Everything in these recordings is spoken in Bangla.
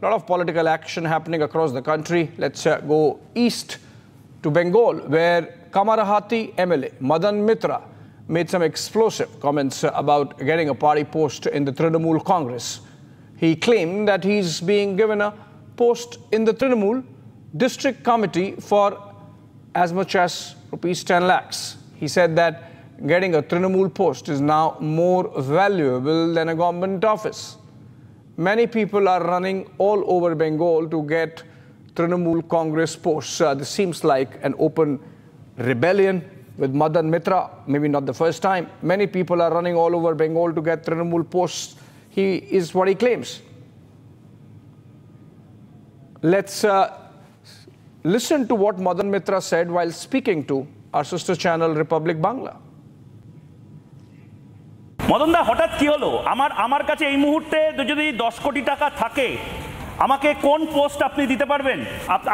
A lot of political action happening across the country. Let's go east to Bengal, where Kamarahati MLA Madan Mitra made some explosive comments about getting a party post in the Trinamool Congress. He claimed that he's being given a post in the Trinamool District Committee for as much as rupees 10 lakhs. He said that getting a Trinamool post is now more valuable than a government office. Many people are running all over Bengal to get Trinamool Congress posts. This seems like an open rebellion with Madan Mitra, maybe not the first time. Many people are running all over Bengal to get Trinamool posts. He is what he claims. Let's listen to what Madan Mitra said while speaking to our sister channel Republic Bangla. Madan দা হঠাৎ কি হলো আমার কাছে এই মুহূর্তে যদি 10 কোটি টাকা থাকে আমাকে কোন পোস্ট আপনি দিতে পারবেন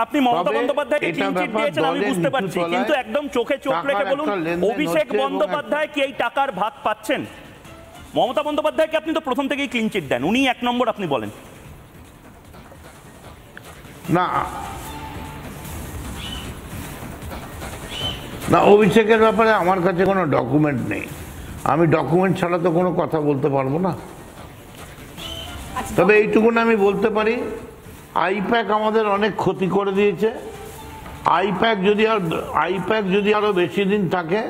আপনি মমতা বন্দ্যোপাধ্যায়কে ক্লিন চিট দিয়েছেন আমি বুঝতে পারছি কিন্তু একদম চোখে চোখ রেখে বলুন অভিষেক বন্দ্যোপাধ্যায় কি এই টাকার ভাগ পাচ্ছেন মমতা বন্দ্যোপাধ্যায়কে আপনি তো প্রথম থেকেই ক্লিন চিট দেন উনি এক নম্বর আপনি বলেন না না অভিষেকের ব্যাপারে আমার কাছে কোনো ডকুমেন্ট নেই আমি ডকুমেন্ট ছাড়া তো কোনো কথা বলতে পারবো না তবে এইটুকু আমি বলতে পারি আইপ্যাক আমাদের অনেক ক্ষতি করে দিয়েছে আইপ্যাক যদি আরো বেশি দিন থাকে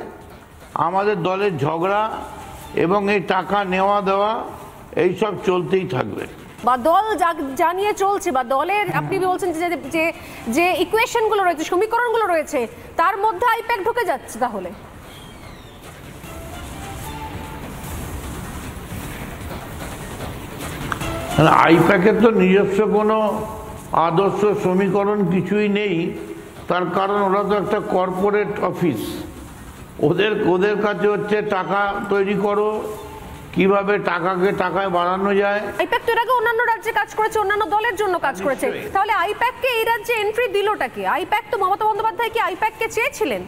আমাদের দলের ঝগড়া এবং এই টাকা নেওয়া দেওয়া এই সব চলতেই থাকবে বা দল জানিয়ে চলছে বা দলের আপনি বলছেন যে যে ইকুয়েশনগুলো রয়েছে সমীকরণগুলো রয়েছে তার মধ্যে আইপ্যাক ঢুকে যাচ্ছে তাহলে আইপ্যাকের তো নিজস্ব কোনো আদর্শ সমীকরণ কিছুই নেই তার কারণ ওরা তো একটা কর্পোরেট অফিস ওদের কাছে হচ্ছে টাকা তৈরি করো কিভাবে টাকায় বাড়ানো যায় আইপ্যাক তো এর আগে অন্যান্য রাজ্যে কাজ করেছে অন্যান্য দলের জন্য কাজ করেছে তাহলে আইপ্যাককে এই রাজ্যে এন্ট্রি দিলটা কি আইপ্যাক তো মমতা বন্দ্যোপাধ্যায় কি আইপ্যাককে চেয়েছিলেন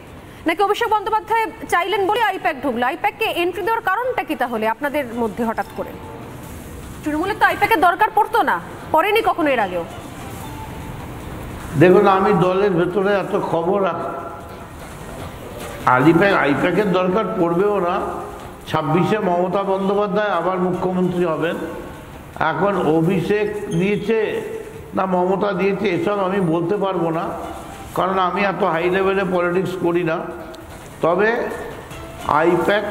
নাকি অভিষেক বন্দ্যোপাধ্যায় চাইলেন বলে আইপ্যাক ঢুকলো আইপ্যাককে এন্ট্রি দেওয়ার কারণটা কি তাহলে আপনাদের মধ্যে হঠাৎ করে তৃণমূলের তো আইপ্যাকের দরকার পড়তো না পড়েনি কখনো এর আগেও দেখুন আমি দলের ভেতরে এত খবর আইপ্যাকের দরকার পড়বেও না 26-এ মমতা বন্দ্যোপাধ্যায় আবার মুখ্যমন্ত্রী হবেন এখন অভিষেক দিয়েছে না মমতা দিয়েছে এসব আমি বলতে পারবো না কারণ আমি এত হাই লেভেলে পলিটিক্স করি না তবে আইপ্যাক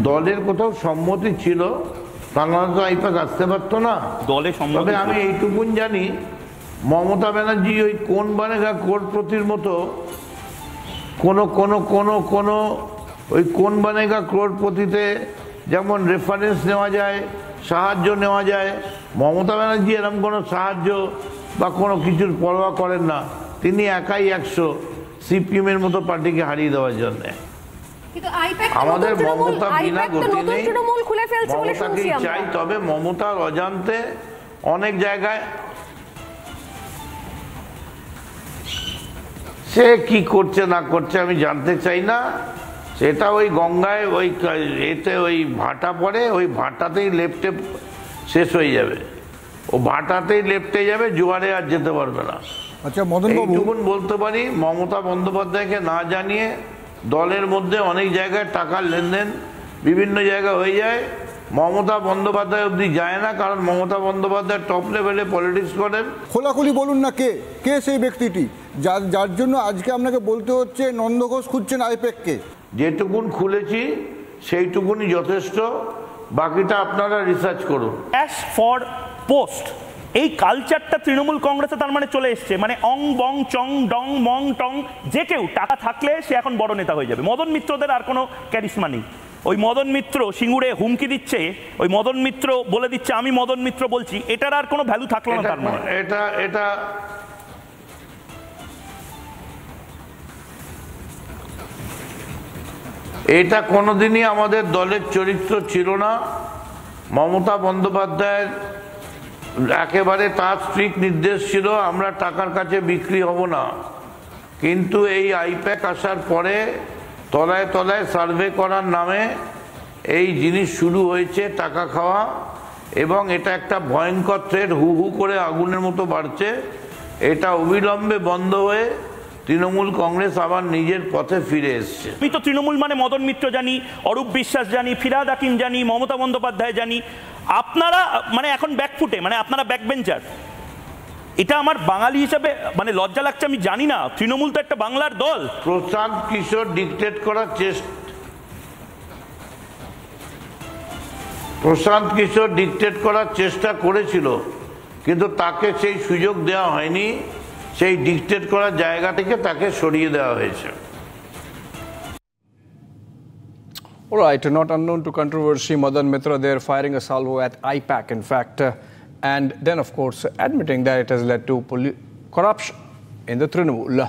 দলের কোথাও সম্মতি ছিল তাহলে তো আইপ্যাক আসতে পারতো না তবে আমি এইটুকুন জানি মমতা ব্যানার্জি ওই কোন বানেগা কোটিপতির মতো কোনো ওই কোন বানেগা কোটিপতিতে যেমন রেফারেন্স নেওয়া যায় সাহায্য নেওয়া যায় মমতা ব্যানার্জি এরকম কোনো সাহায্য বা কোনো কিছুর পরোয়া করেন না তিনি একাই 100 সিপিএমের মতো পার্টিকে হারিয়ে দেওয়ার জন্য আমাদের মমতা বিনা গতি নেই মমতাকে চাই তবে মমতার অজান্তে অনেক জায়গায় সে কি করছে না করছে আমি জানতে চাই না সেটা ওই গঙ্গায় ওই এতে ওই ভাটা পড়ে ওই ভাটাতেই লেপ্টে শেষ হয়ে যাবে ও ভাটাতেই লেপ্টে যাবে জোয়ারে আর যেতে পারবে না আচ্ছা মদন বাবু এইটুকুন বলতে পারি মমতা বন্দ্যোপাধ্যায়কে না জানিয়ে দলের মধ্যে অনেক জায়গায় টাকার লেনদেন বিভিন্ন জায়গায় হয়ে যায় মমতা বন্দ্যোপাধ্যায় অবধি যায় না কারণ মমতা বন্দ্যোপাধ্যায় টপ লেভেলে পলিটিক্স করেন খোলাখুলি বলুন না কে সেই ব্যক্তিটি যার জন্য আজকে আপনাকে বলতে হচ্ছে নন্দ ঘোষ খুঁজছেন আইপ্যাককে যেটুকুন খুলেছি সেইটুকুনি যথেষ্ট বাকিটা আপনারা রিসার্চ করুন ক্যাশ ফর পোস্ট এই কালচারটা তৃণমূল কংগ্রেসে তার মানে চলে এসছে মানে অং বং চং ডং মং টং যে কেউ টাকা থাকলে সে এখন বড় নেতা হয়ে যাবে মদন মিত্রদের আর কোনো ক্যারিশমা নেই ওই মদন মিত্র সিঙ্গুরে হুমকি দিচ্ছে ওই মদন মিত্র বলে দিচ্ছে আমি মদন মিত্র বলছি এটার আর কোনো ভ্যালু থাকলো না তার মানে এটা কোনোদিনই আমাদের দলের চরিত্র ছিল না মমতা বন্দ্যোপাধ্যায়ের একেবারে তার স্ট্রিক্ট নির্দেশ ছিল আমরা টাকার কাছে বিক্রি হব না কিন্তু এই আইপ্যাক আসার পরে তলায় তলায় সার্ভে করার নামে এই জিনিস শুরু হয়েছে টাকা খাওয়া এবং এটা একটা ভয়ঙ্কর থ্রেট, হু হু করে আগুনের মতো বাড়ছে। এটা অবিলম্বে বন্ধ হয়ে তৃণমূল কংগ্রেস আবার নিজের পথে ফিরে এসছে। আমি তো তৃণমূল মানে মদন মিত্র জানি, অরূপ বিশ্বাস জানি, ফিরহাদ হাকিম জানি, মমতা বন্দ্যোপাধ্যায় জানি। আপনারা মানে এখন ব্যাকফুটে, মানে আপনারা ব্যাকবেঞ্চার। এটা আমার বাঙালি হিসেবে মানে লজ্জা লাগছে। আমি জানি না, তৃণমূল তো একটা বাংলার দল। প্রশান্ত কিশোর ডিক্টেট করার চেষ্টা করেছিল, কিন্তু তাকে সেই সুযোগ দেওয়া হয়নি। সেই ডিক্টেট করার জায়গা থেকে তাকে সরিয়ে দেওয়া হয়েছে। All right, not unknown to controversy, Madan Mitra there firing a salvo at IPAC, in fact, and then, of course, admitting that it has led to corruption in the Trinamool.